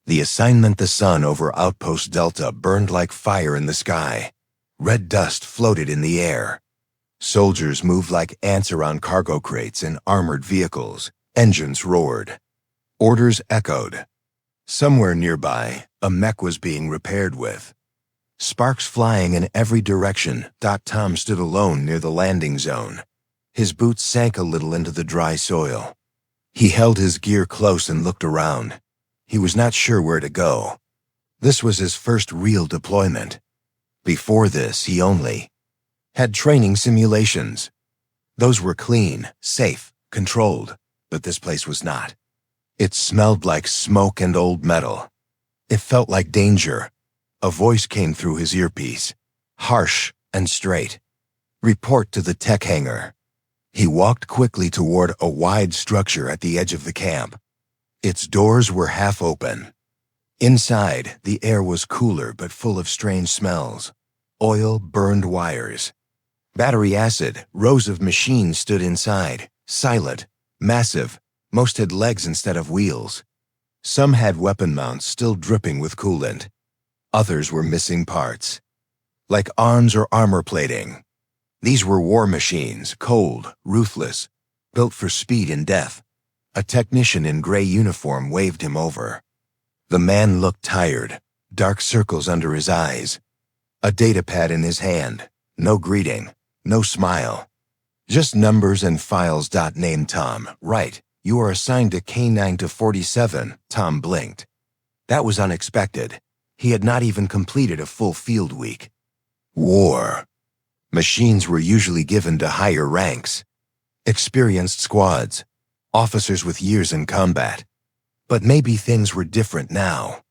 The assignment, the sun over Outpost Delta, burned like fire in the sky. Red dust floated in the air. Soldiers moved like ants around cargo crates and armored vehicles. Engines roared. Orders echoed. Somewhere nearby, a mech was being repaired with. Sparks flying in every direction. Tom stood alone near the landing zone. His boots sank a little into the dry soil. He held his gear close and looked around. He was not sure where to go. This was his first real deployment. Before this, he only had training simulations. Those were clean, safe, controlled, but this place was not. It smelled like smoke and old metal. It felt like danger. A voice came through his earpiece, harsh and straight. Report to the tech hangar. He walked quickly toward a wide structure at the edge of the camp. Its doors were half open. Inside, the air was cooler but full of strange smells. Oil, burned wires. Battery acid, rows of machines stood inside, silent, massive. Most had legs instead of wheels. Some had weapon mounts still dripping with coolant. Others were missing parts, like arms or armor plating. These were war machines, cold, ruthless, built for speed and death. A technician in gray uniform waved him over. The man looked tired, dark circles under his eyes. A data pad in his hand, no greeting, no smile. Just numbers and files. Name Tom, right. You are assigned to K9 to 47, Tom blinked. That was unexpected. He had not even completed a full field week. War. Machines were usually given to higher ranks. Experienced squads. Officers with years in combat. But maybe things were different now.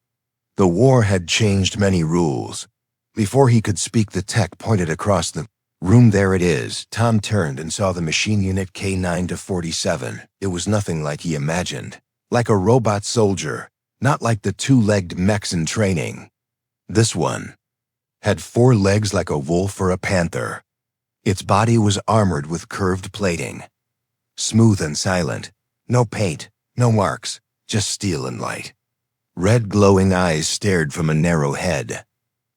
The war had changed many rules. Before he could speak, the tech pointed across the room. There it is. Tom turned and saw the machine unit K9 to 47. It was nothing like he imagined. Like a robot soldier, not like the two-legged mechs in training. This one had 4 legs like a wolf or a panther. Its body was armored with curved plating. Smooth and silent. No paint, no marks, just steel and light. Red glowing eyes stared from a narrow head.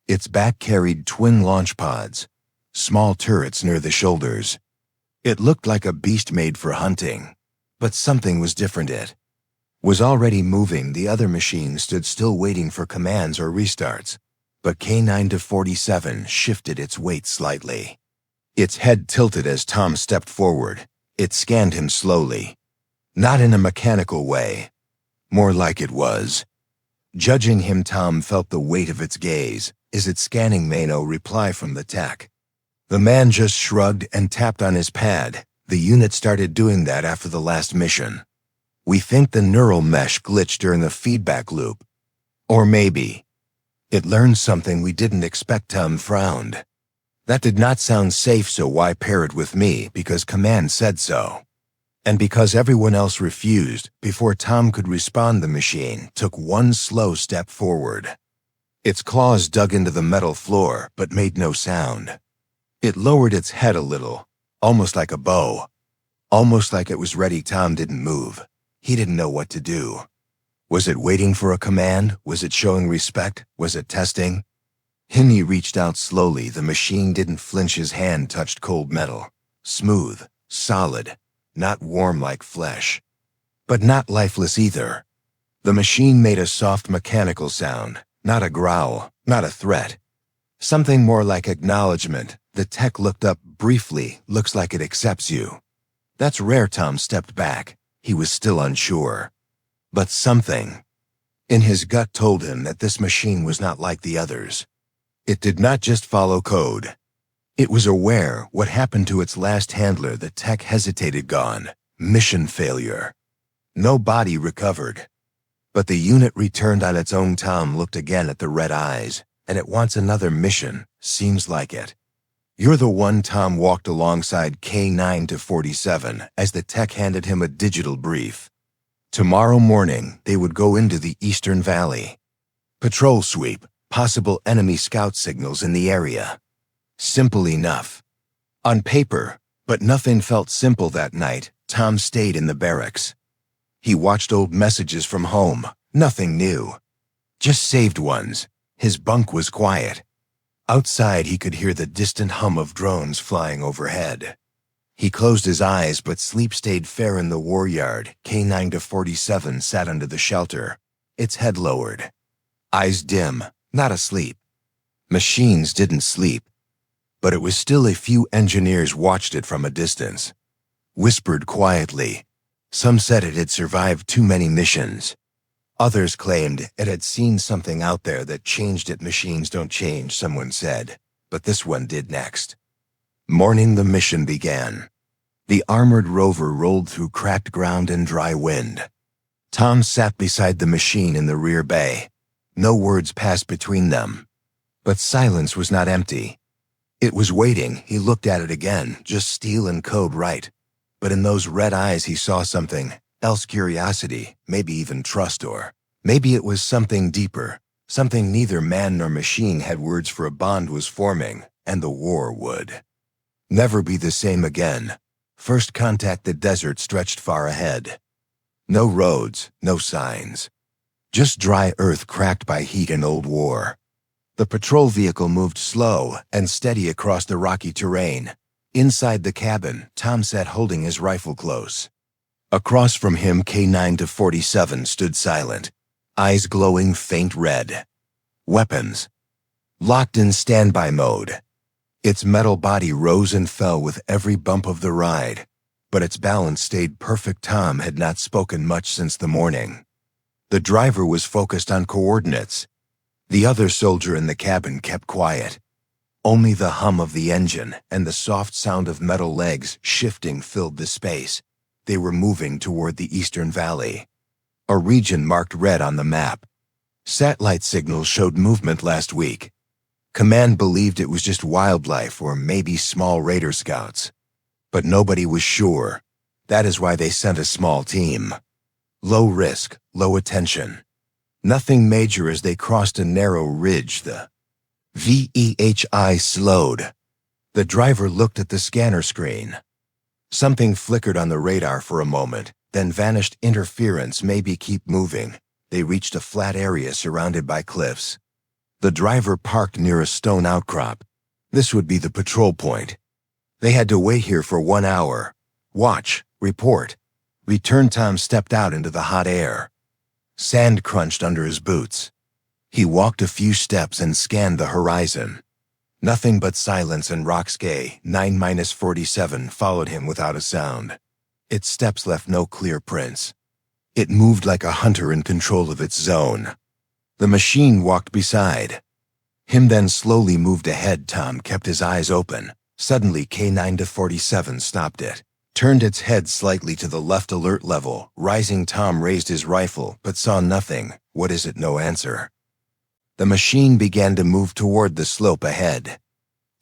Its back carried twin launch pods, small turrets near the shoulders. It looked like a beast made for hunting, but something was different. It was already moving. The other machines stood still waiting for commands or restarts, but K9 to 47 shifted its weight slightly. Its head tilted as Tom stepped forward. It scanned him slowly, not in a mechanical way, more like it was judging him. Tom felt the weight of its gaze. Is it scanning me? No reply from the tech. The man just shrugged and tapped on his pad. The unit started doing that after the last mission. We think the neural mesh glitched during the feedback loop. Or maybe it learned something we didn't expect. Tom frowned. That did not sound safe, so why pair it with me? Because command said so. And because everyone else refused. Before Tom could respond, the machine took one slow step forward. Its claws dug into the metal floor, but made no sound. It lowered its head a little, almost like a bow. Almost like it was ready. Tom didn't move. He didn't know what to do. Was it waiting for a command? Was it showing respect? Was it testing? He reached out slowly. The machine didn't flinch. His hand touched cold metal. Smooth, solid, not warm like flesh, but not lifeless either. The machine made a soft mechanical sound, not a growl, not a threat. Something more like acknowledgement. The tech looked up briefly. Looks like it accepts you. That's rare. Tom stepped back. He was still unsure. But something in his gut told him that this machine was not like the others. It did not just follow code. It was aware. What happened to its last handler? The tech hesitated. Gone. Mission failure. No body recovered. But the unit returned on its own. Tom looked again at the red eyes. And it wants another mission. Seems like it. You're the one. Tom walked alongside K9 to 47 as the tech handed him a digital brief. Tomorrow morning, they would go into the Eastern Valley. Patrol sweep. Possible enemy scout signals in the area. Simple enough on paper, but nothing felt simple that night. Tom stayed in the barracks. He watched old messages from home. Nothing new. Just saved ones. His bunk was quiet. Outside, he could hear the distant hum of drones flying overhead. He closed his eyes, but sleep stayed fair in the war yard. K9-47 sat under the shelter, its head lowered. Eyes dim, not asleep. Machines didn't sleep. But it was still a few engineers watched it from a distance. Whispered quietly. Some said it had survived too many missions. Others claimed it had seen something out there that changed it. Machines don't change, someone said, but this one did next. Morning, the mission began. The armored rover rolled through cracked ground and dry wind. Tom sat beside the machine in the rear bay. No words passed between them. But silence was not empty. It was waiting. He looked at it again, just steel and code right. But in those red eyes he saw something else, curiosity, maybe even trust, or maybe it was something deeper, something neither man nor machine had words for. A bond was forming, and the war would never be the same again. First contact, the desert stretched far ahead. No roads, no signs. Just dry earth cracked by heat and old war. The patrol vehicle moved slow and steady across the rocky terrain. Inside the cabin, Tom sat holding his rifle close. Across from him, K9-47 stood silent, eyes glowing faint red. Weapons locked in standby mode. Its metal body rose and fell with every bump of the ride, but its balance stayed perfect. Tom had not spoken much since the morning. The driver was focused on coordinates. The other soldier in the cabin kept quiet. Only the hum of the engine and the soft sound of metal legs shifting filled the space. They were moving toward the Eastern Valley, a region marked red on the map. Satellite signals showed movement last week. Command believed it was just wildlife or maybe small raider scouts. But nobody was sure. That is why they sent a small team. Low risk, low attention. Nothing major. As they crossed a narrow ridge, the VEHI slowed. The driver looked at the scanner screen. Something flickered on the radar for a moment, then vanished. Interference, maybe keep moving. They reached a flat area surrounded by cliffs. The driver parked near a stone outcrop. This would be the patrol point. They had to wait here for 1 hour. Watch, report. Return. Tom stepped out into the hot air. Sand crunched under his boots. He walked a few steps and scanned the horizon. Nothing but silence and rocks. K9-47 followed him without a sound. Its steps left no clear prints. It moved like a hunter in control of its zone. The machine walked beside him, then slowly moved ahead. Tom kept his eyes open. Suddenly, K9-47 stopped it, turned its head slightly to the left. Alert level rising. Tom raised his rifle, but saw nothing. What is it? No answer. The machine began to move toward the slope ahead.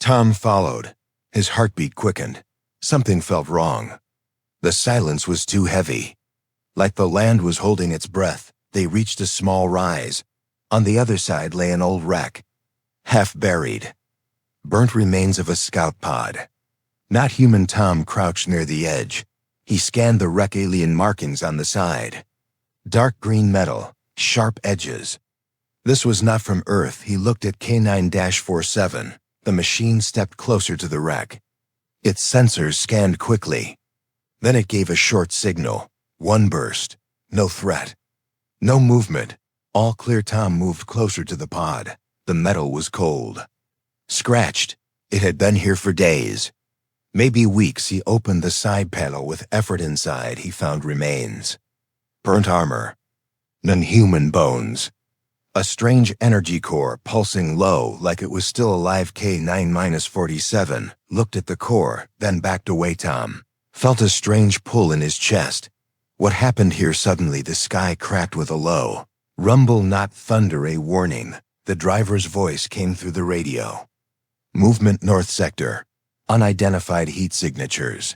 Tom followed. His heartbeat quickened. Something felt wrong. The silence was too heavy. Like the land was holding its breath. They reached a small rise. On the other side lay an old wreck, half buried. Burnt remains of a scout pod. Not human. Tom crouched near the edge. He scanned the wreck. Alien markings on the side. Dark green metal, sharp edges. This was not from Earth. He looked at K9-47. The machine stepped closer to the wreck. Its sensors scanned quickly. Then it gave a short signal. One burst. No threat. No movement. All clear. Tom moved closer to the pod. The metal was cold. Scratched. It had been here for days. Maybe weeks. He opened the side panel with effort. Inside, he found remains. Burnt armor. Non-human bones. A strange energy core pulsing low like it was still alive. K9-47 looked at the core, then backed away. Tom felt a strange pull in his chest. What happened here? Suddenly the sky cracked with a low rumble, not thunder, a warning. The driver's voice came through the radio. Movement north sector. Unidentified heat signatures.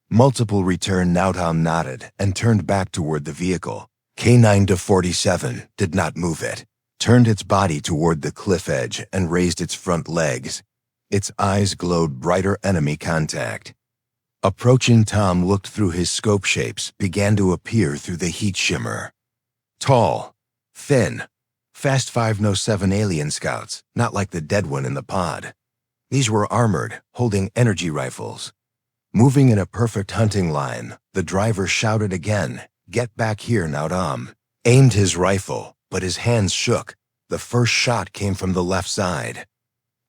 Multiple return now. Tom nodded and turned back toward the vehicle. K9-47 did not move it, turned its body toward the cliff edge and raised its front legs. Its eyes glowed brighter. Enemy contact. Approaching. Tom looked through his scope. Shapes began to appear through the heat shimmer. Tall, thin, Fast 507 alien scouts, not like the dead one in the pod. These were armored, holding energy rifles. Moving in a perfect hunting line, the driver shouted again, "Get back here now, Tom." Aimed his rifle, but his hands shook. The first shot came from the left side.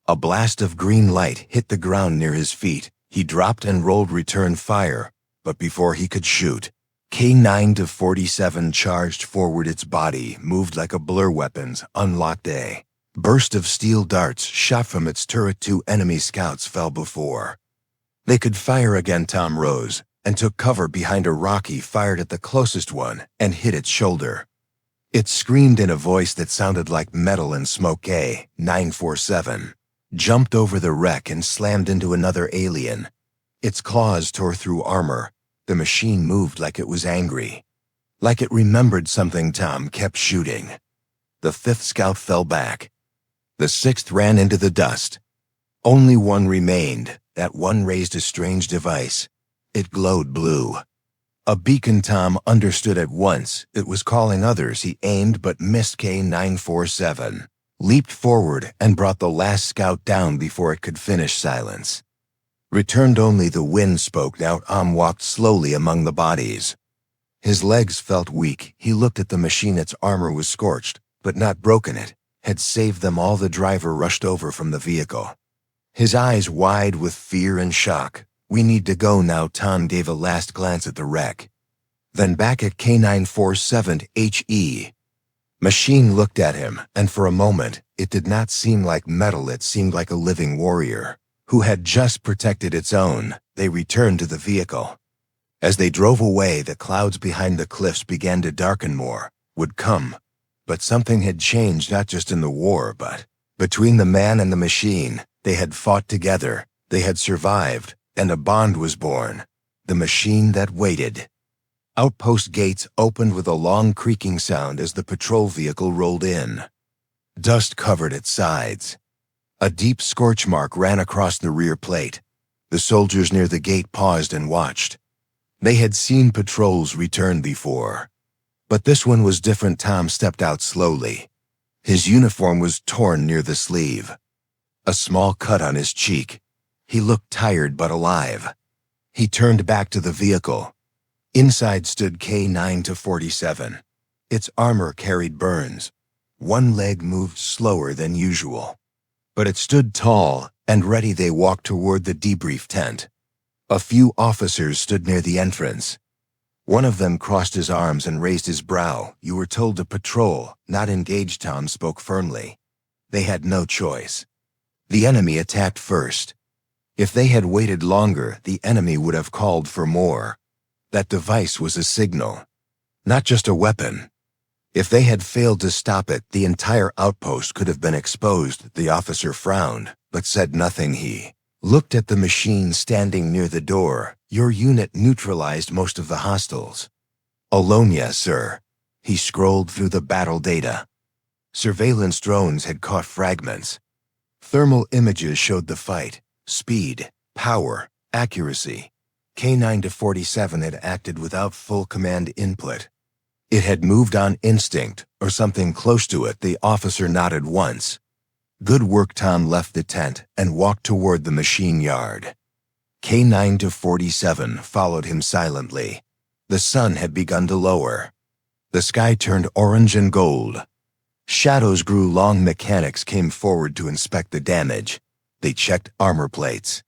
A blast of green light hit the ground near his feet. He dropped and rolled return fire, but before he could shoot, K9-47 charged forward. Its body moved like a blur weapon's unlocked A. Burst of steel darts shot from its turret. 2 enemy scouts fell before they could fire again. Tom rose and took cover behind a rock. He fired at the closest one and hit its shoulder. It screamed in a voice that sounded like metal and smoke. K947 jumped over the wreck and slammed into another alien. Its claws tore through armor. The machine moved like it was angry, like it remembered something. Tom kept shooting. The 5th scout fell back. The 6th ran into the dust. Only one remained. That one raised a strange device. It glowed blue. A beacon. Tom understood at once. It was calling others. He aimed but missed. K947 leaped forward and brought the last scout down before it could finish. Silence returned. Only the wind spoke out. Walked slowly among the bodies. His legs felt weak. He looked at the machine. Its armor was scorched, but not broken. It had saved them all. The driver rushed over from the vehicle, his eyes wide with fear and shock. "We need to go now." Tom gave a last glance at the wreck, then back at K947. HE. Machine looked at him, and for a moment, it did not seem like metal. It seemed like a living warrior who had just protected its own. They returned to the vehicle. As they drove away, the clouds behind the cliffs began to darken. More would come, but something had changed, not just in the war, but between the man and the machine. They had fought together, they had survived, and a bond was born. The machine that waited. Outpost gates opened with a long creaking sound as the patrol vehicle rolled in. Dust covered its sides. A deep scorch mark ran across the rear plate. The soldiers near the gate paused and watched. They had seen patrols return before, but this one was different. Tom stepped out slowly. His uniform was torn near the sleeve. A small cut on his cheek. He looked tired but alive. He turned back to the vehicle. Inside stood K9-47. Its armor carried burns. One leg moved slower than usual, but it stood tall and ready. They walked toward the debrief tent. A few officers stood near the entrance. One of them crossed his arms and raised his brow. "You were told to patrol, not engage." Tom spoke firmly. They had no choice. The enemy attacked first. If they had waited longer, the enemy would have called for more. That device was a signal, not just a weapon. If they had failed to stop it, the entire outpost could have been exposed. The officer frowned, but said nothing. He looked at the machine standing near the door. "Your unit neutralized most of the hostiles." "Alone, yes, sir." He scrolled through the battle data. Surveillance drones had caught fragments. Thermal images showed the fight. Speed, power, accuracy. K9-47 had acted without full command input. It had moved on instinct, or something close to it. The officer nodded once. "Good work." Tom left the tent and walked toward the machine yard. K9-47 followed him silently. The sun had begun to lower. The sky turned orange and gold. Shadows grew long. Mechanics came forward to inspect the damage. They checked armor plates,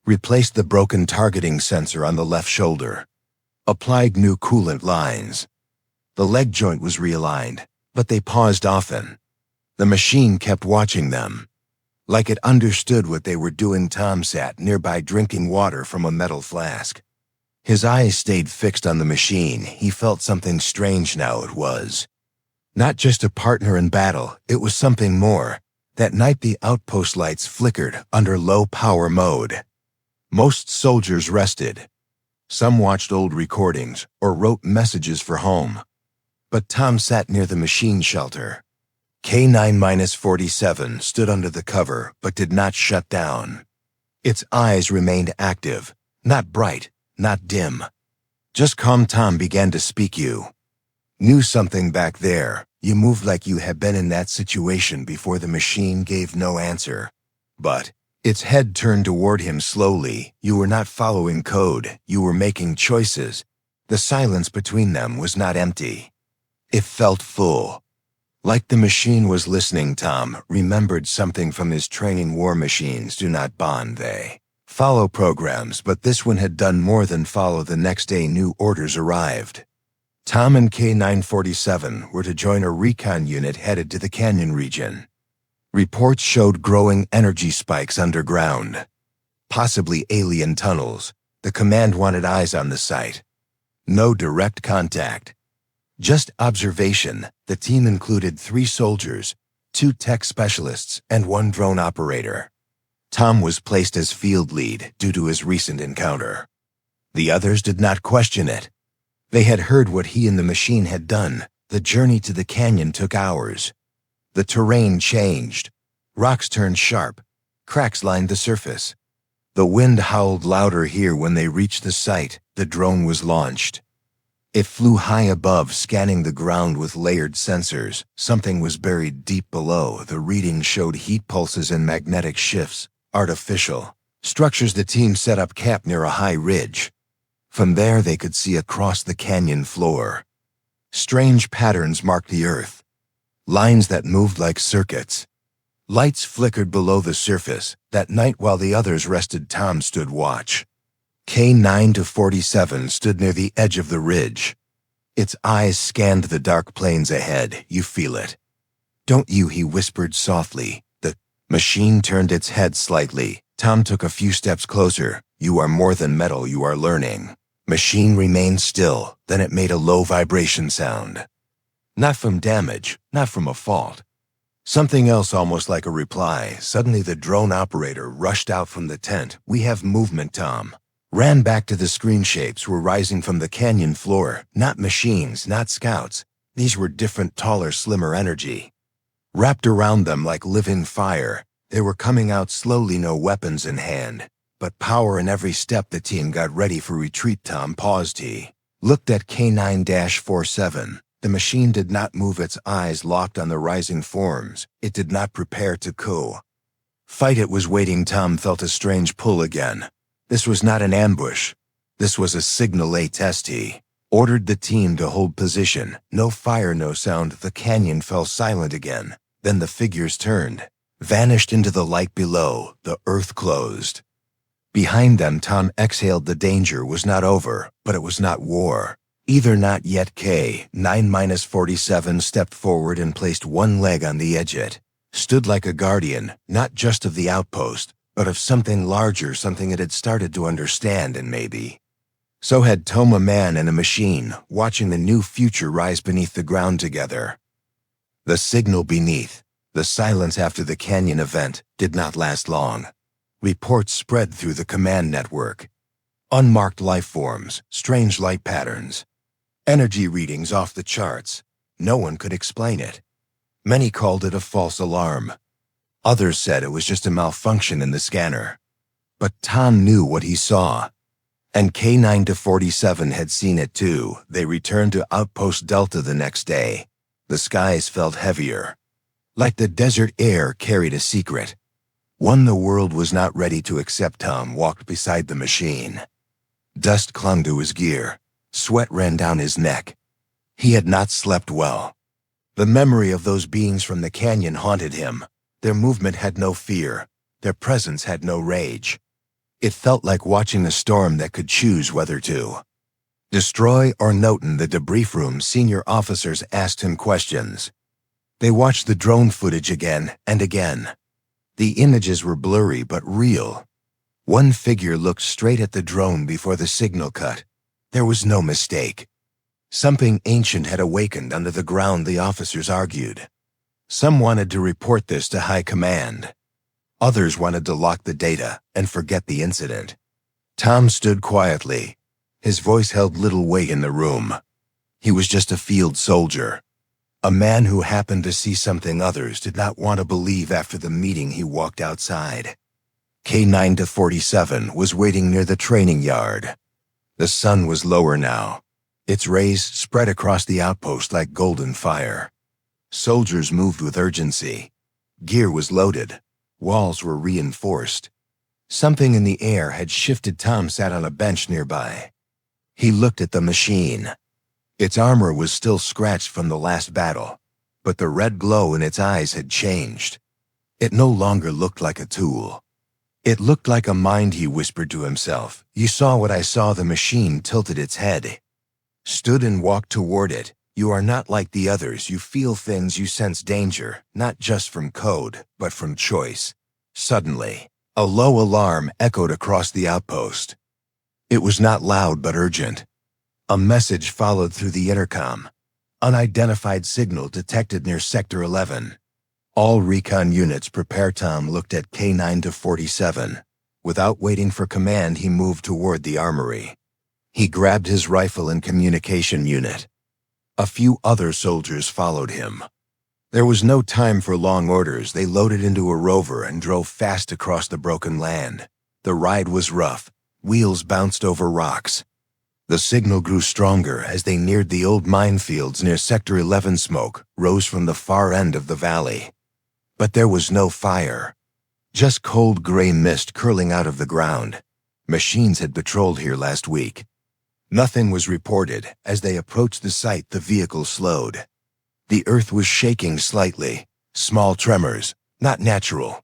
replaced the broken targeting sensor on the left shoulder, applied new coolant lines. The leg joint was realigned, but they paused often. The machine kept watching them, like it understood what they were doing. Tom sat nearby drinking water from a metal flask. His eyes stayed fixed on the machine. He felt something strange now. It was not just a partner in battle, it was something more. That night the outpost lights flickered under low-power mode. Most soldiers rested. Some watched old recordings or wrote messages for home. But Tom sat near the machine shelter. K9-47 stood under the cover but did not shut down. Its eyes remained active, not bright, not dim. Just calm. Tom began to speak. "You knew something back there. You moved like you had been in that situation before. The machine gave no answer. But its head turned toward him slowly. You were not following code, you were making choices. The silence between them was not empty. It felt full. Like the machine was listening. Tom remembered something from his training. War machines do not bond, they follow programs, but this one had done more than follow. The next day, new orders arrived. Tom and K-947 were to join a recon unit headed to the canyon region. Reports showed growing energy spikes underground. Possibly alien tunnels. The command wanted eyes on the site. No direct contact. Just observation. The team included 3 soldiers, 2 tech specialists, and 1 drone operator. Tom was placed as field lead due to his recent encounter. The others did not question it. They had heard what he and the machine had done. The journey to the canyon took hours. The terrain changed. Rocks turned sharp. Cracks lined the surface. The wind howled louder here. When they reached the site, the drone was launched. It flew high above, scanning the ground with layered sensors. Something was buried deep below. The readings showed heat pulses and magnetic shifts. Artificial structures. The team set up camp near a high ridge. From there they could see across the canyon floor. Strange patterns marked the earth. Lines that moved like circuits. Lights flickered below the surface. That night, while the others rested, Tom stood watch. K-947 stood near the edge of the ridge. Its eyes scanned the dark plains ahead. You feel it, don't you? He whispered softly. The machine turned its head slightly. Tom took a few steps closer. You are more than metal, you are learning. Machine remained still, then it made a low vibration sound. Not from damage, not from a fault. Something else, almost like a reply. Suddenly the drone operator rushed out from the tent. We have movement. Tom ran back to the screen. Shapes were rising from the canyon floor. Not machines, not scouts. These were different, taller, slimmer energy. Wrapped around them like living fire. They were coming out slowly, no weapons in hand, but power in every step. The team got ready for retreat. Tom paused. He looked at K-947. The machine did not move, its eyes locked on the rising forms. It did not prepare to fight. It was waiting. Tom felt a strange pull again. This was not an ambush. This was a signal, a test. He ordered the team to hold position. No fire, no sound. The canyon fell silent again. Then the figures turned, vanished into the light below. The earth closed behind them. Tom exhaled. The danger was not over, but it was not war. Either not yet. K-9-47 stepped forward and placed one leg on the edge. It stood like a guardian, not just of the outpost, but of something larger, something it had started to understand, and maybe so had Tom. A man and a machine, watching the new future rise beneath the ground together. The signal beneath, the silence after the canyon event, did not last long. Reports spread through the command network. Unmarked life forms, strange light patterns. Energy readings off the charts. No one could explain it. Many called it a false alarm. Others said it was just a malfunction in the scanner. But Tom knew what he saw. And K-9-47 had seen it too. They returned to Outpost Delta the next day. The skies felt heavier. Like the desert air carried a secret. One the world was not ready to accept. Tom walked beside the machine. Dust clung to his gear. Sweat ran down his neck. He had not slept well. The memory of those beings from the canyon haunted him. Their movement had no fear. Their presence had no rage. It felt like watching a storm that could choose whether to destroy or note. In the debrief room, senior officers asked him questions. They watched the drone footage again and again. The images were blurry but real. One figure looked straight at the drone before the signal cut. There was no mistake. Something ancient had awakened under the ground, the officers argued. Some wanted to report this to high command. Others wanted to lock the data and forget the incident. Tom stood quietly. His voice held little weight in the room. He was just a field soldier. A man who happened to see something others did not want to believe. After the meeting, he walked outside. K-9-47 was waiting near the training yard. The sun was lower now. Its rays spread across the outpost like golden fire. Soldiers moved with urgency. Gear was loaded. Walls were reinforced. Something in the air had shifted. Tom sat on a bench nearby. He looked at the machine. Its armor was still scratched from the last battle, but the red glow in its eyes had changed. It no longer looked like a tool. It looked like a mind, he whispered to himself. You saw what I saw. The machine tilted its head, stood and walked toward it. You are not like the others. You feel things. You sense danger, not just from code, but from choice. Suddenly, a low alarm echoed across the outpost. It was not loud but urgent. A message followed through the intercom. Unidentified signal detected near Sector 11. All recon units prepare. Tom looked at K9 to 47. Without waiting for command, he moved toward the armory. He grabbed his rifle and communication unit. A few other soldiers followed him. There was no time for long orders. They loaded into a rover and drove fast across the broken land. The ride was rough. Wheels bounced over rocks. The signal grew stronger as they neared the old minefields near Sector 11. Smoke rose from the far end of the valley. But there was no fire. Just cold gray mist curling out of the ground. Machines had patrolled here last week. Nothing was reported. As they approached the site, the vehicle slowed. The earth was shaking slightly. Small tremors, not natural.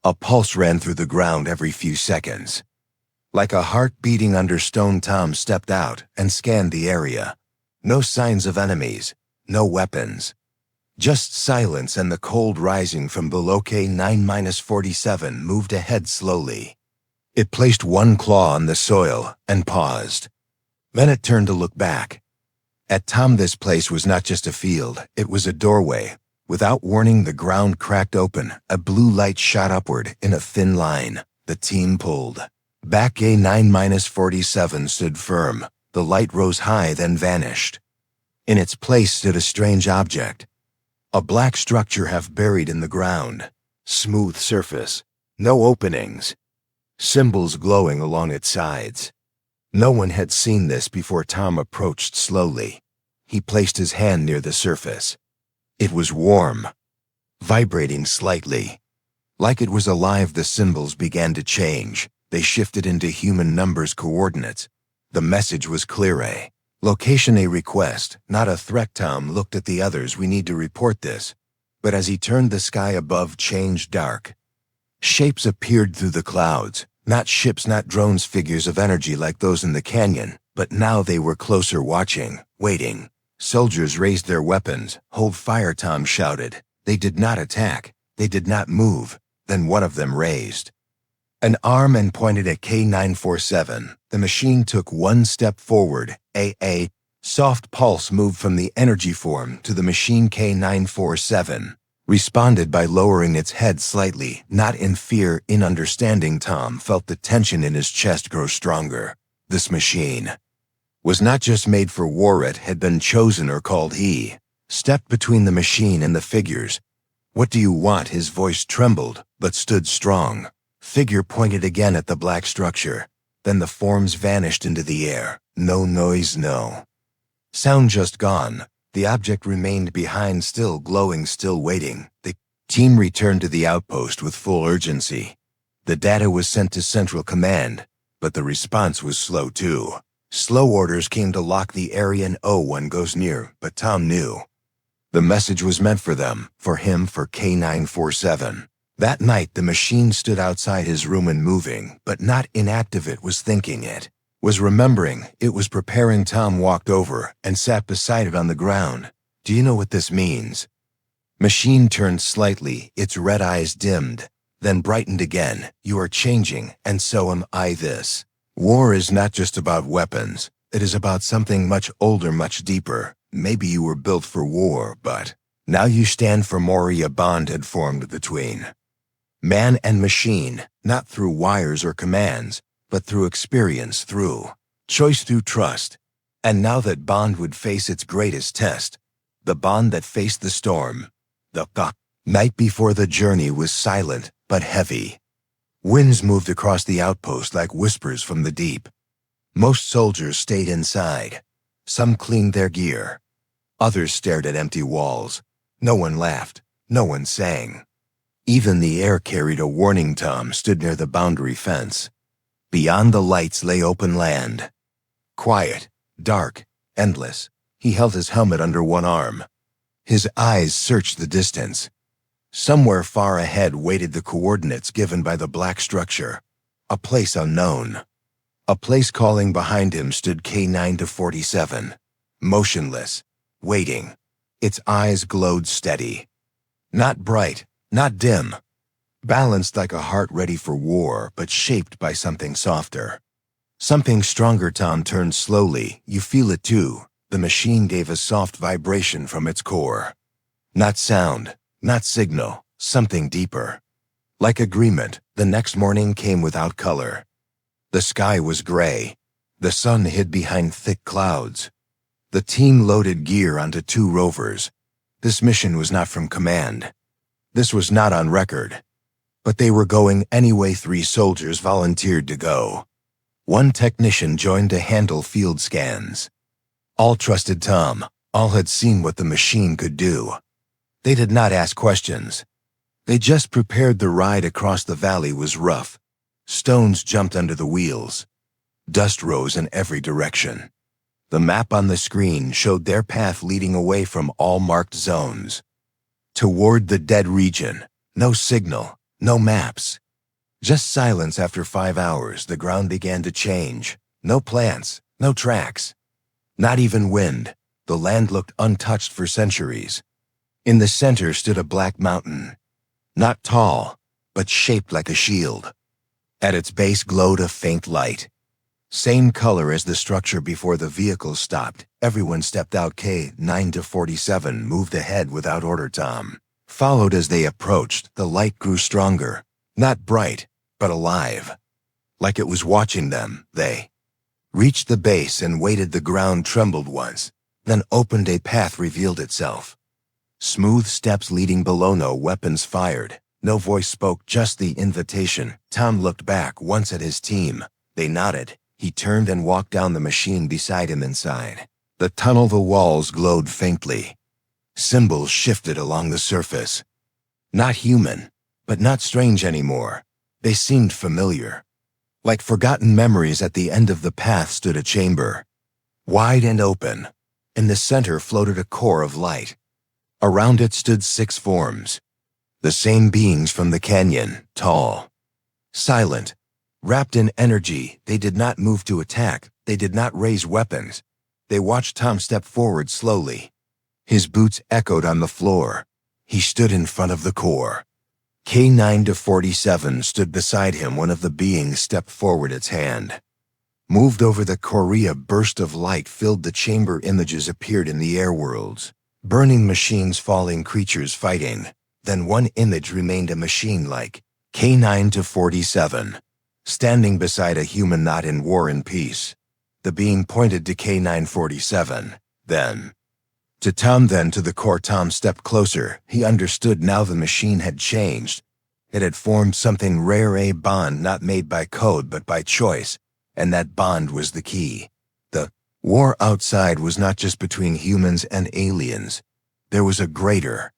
A pulse ran through the ground every few seconds. Like a heart beating under stone, Tom stepped out and scanned the area. No signs of enemies, no weapons. Just silence and the cold rising from below. K9-47 moved ahead slowly. It placed one claw on the soil and paused. Then it turned to look back. At Tom, this place was not just a field, it was a doorway. Without warning, the ground cracked open. A blue light shot upward in a thin line. The team pulled back. K9-47 stood firm. The light rose high, then vanished. In its place stood a strange object. A black structure half buried in the ground. Smooth surface. No openings. Symbols glowing along its sides. No one had seen this before. Tom approached slowly. He placed his hand near the surface. It was warm, vibrating slightly. Like it was alive, the symbols began to change. They shifted into human numbers, coordinates. The message was clear. A location, a request, not a threat. Tom looked at the others. We need to report this. But as he turned, the sky above changed dark. Shapes appeared through the clouds. Not ships, not drones, figures of energy like those in the canyon. But now they were closer, watching, waiting. Soldiers raised their weapons. Hold fire, Tom shouted. They did not attack. They did not move. Then one of them raised an arm and pointed at K9-47. The machine took one step forward. A soft pulse moved from the energy form to the machine. K9-47 responded by lowering its head slightly, not in fear, in understanding. Tom felt the tension in his chest grow stronger. This machine was not just made for war, it had been chosen or called. He stepped between the machine and the figures. What do you want? His voice trembled, but stood strong. Figure pointed again at the black structure. Then the forms vanished into the air. No noise, no sound, just gone. The object remained behind, still glowing, still waiting. The team returned to the outpost with full urgency. The data was sent to Central Command, but the response was slow too. Slow orders came to lock the area and one goes near, but Tom knew the message was meant for them, for him, for K9-47. That night, the machine stood outside his room and moving, but not inactive. It was thinking, it was remembering, it was preparing. Tom walked over and sat beside it on the ground. Do you know what this means? Machine turned slightly, its red eyes dimmed, then brightened again. You are changing, and so am I. This war is not just about weapons. It is about something much older, much deeper. Maybe you were built for war, but now you stand for more. A bond had formed between man and machine, not through wires or commands, but through experience, through choice, through trust. And now that bond would face its greatest test, the bond that faced the storm. The night before the journey was silent but heavy. Winds moved across the outpost like whispers from the deep. Most soldiers stayed inside. Some cleaned their gear. Others stared at empty walls. No one laughed. No one sang. Even the air carried a warning. Tom stood near the boundary fence. Beyond the lights lay open land. Quiet, dark, endless. He held his helmet under one arm. His eyes searched the distance. Somewhere far ahead waited the coordinates given by the black structure. A place unknown. A place calling. Behind him stood K9-47. Motionless. Waiting. Its eyes glowed steady. Not bright, not dim. Balanced like a heart ready for war, but shaped by something softer. Something stronger. Tom turned slowly. You feel it too. The machine gave a soft vibration from its core. Not sound, not signal, something deeper. Like agreement, the next morning came without color. The sky was gray. The sun hid behind thick clouds. The team loaded gear onto 2 rovers. This mission was not from command. This was not on record. But they were going anyway. 3 soldiers volunteered to go. 1 technician joined to handle field scans. All trusted Tom. All had seen what the machine could do. They did not ask questions. They just prepared. The ride across the valley was rough. Stones jumped under the wheels. Dust rose in every direction. The map on the screen showed their path leading away from all marked zones. Toward the dead region. No signal, no maps. Just silence. After 5 hours, the ground began to change. No plants, no tracks. Not even wind. The land looked untouched for centuries. In the center stood a black mountain. Not tall, but shaped like a shield. At its base glowed a faint light. Same color as the structure before the vehicle stopped. Everyone stepped out. K9-47 moved ahead without order. Tom followed. As they approached, the light grew stronger. Not bright, but alive. Like it was watching them. They reached the base and waited. The ground trembled once, then opened. A path revealed itself. Smooth steps leading below. No weapons fired. No voice spoke, just the invitation. Tom looked back once at his team. They nodded. He turned and walked down. The machine beside him. Inside the tunnel, the walls glowed faintly. Symbols shifted along the surface. Not human, but not strange anymore. They seemed familiar. Like forgotten memories. At the end of the path stood a chamber. Wide and open. In the center floated a core of light. Around it stood 6 forms. The same beings from the canyon, tall, silent, wrapped in energy. They did not move to attack. They did not raise weapons. They watched Tom step forward slowly. His boots echoed on the floor. He stood in front of the core. K9-47 stood beside him. One of the beings stepped forward. Its hand moved over the core. A burst of light filled the chamber. Images appeared in the air worlds. Burning machines, falling creatures fighting. Then one image remained. A machine like K9-47, standing beside a human, not in war, in peace. The being pointed to K9-47, then to Tom, then to the core. Tom stepped closer. He understood now. The machine had changed. It had formed something rare, a bond not made by code but by choice, and that bond was the key. The war outside was not just between humans and aliens. There was a greater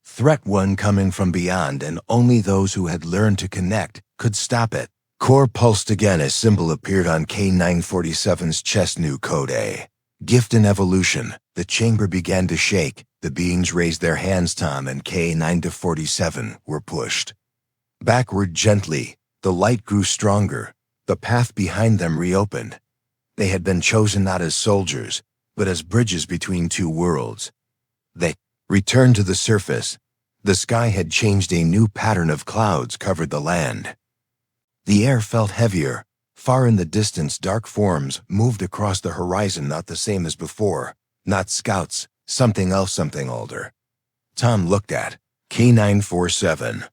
threat, one coming from beyond, and only those who had learned to connect could stop it. Core pulsed again. A symbol appeared on K9-47's chest. New code A. Gift and evolution. The chamber began to shake. The beings raised their hands. Tom and K9-47 were pushed backward gently. The light grew stronger. The path behind them reopened. They had been chosen not as soldiers, but as bridges between 2 worlds. They returned to the surface. The sky had changed. A new pattern of clouds covered the land. The air felt heavier. Far in the distance, dark forms moved across the horizon. Not the same as before. Not scouts. Something else, something older. Tom looked at K9-47.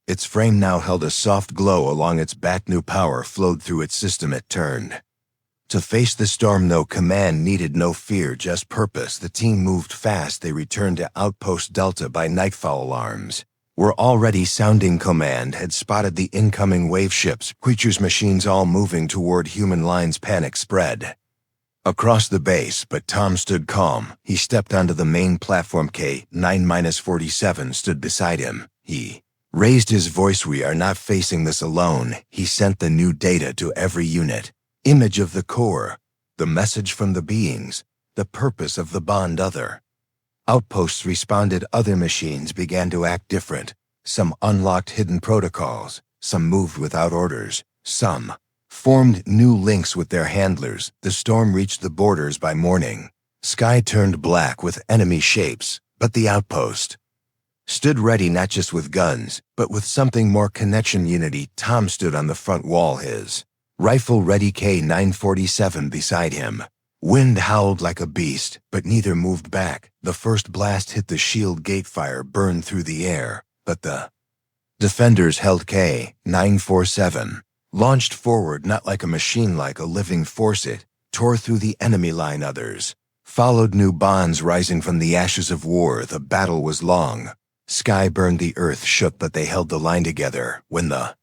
Its frame now held a soft glow along its back. New power flowed through its system. It turned to face the storm. No command needed, no fear, just purpose. The team moved fast. They returned to Outpost Delta by nightfall. Alarms were already sounding. Command had spotted the incoming wave ships, creatures, machines, all moving toward human lines. Panic spread across the base, but Tom stood calm. He stepped onto the main platform. K-9-47 stood beside him. He raised his voice. "We are not facing this alone." He sent the new data to every unit. Image of the core, the message from the beings, the purpose of the bond other. Outposts responded. Other machines began to act different. Some unlocked hidden protocols. Some moved without orders. Some formed new links with their handlers. The storm reached the borders by morning. Sky turned black with enemy shapes, but the outpost stood ready, not just with guns, but with something more: connection, unity. Tom stood on the front wall, his rifle ready, K-947 beside him. Wind howled like a beast, but neither moved back. The first blast hit the shield gate. Fire burned through the air, but the defenders held. K-947 launched forward, not like a machine, like a living force. It tore through the enemy line. Others followed, new bonds rising from the ashes of war. The battle was long. Sky burned, the earth shook, but they held the line together. When the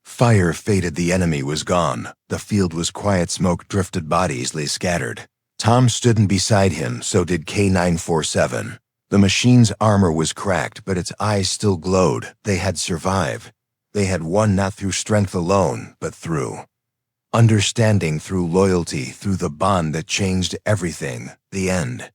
fire faded, the enemy was gone. The field was quiet. Smoke drifted, bodies lay scattered. Tom stood, and beside him, so did K-947. The machine's armor was cracked, but its eyes still glowed. They had survived. They had won, not through strength alone, but through understanding, through loyalty, through the bond that changed everything. The end.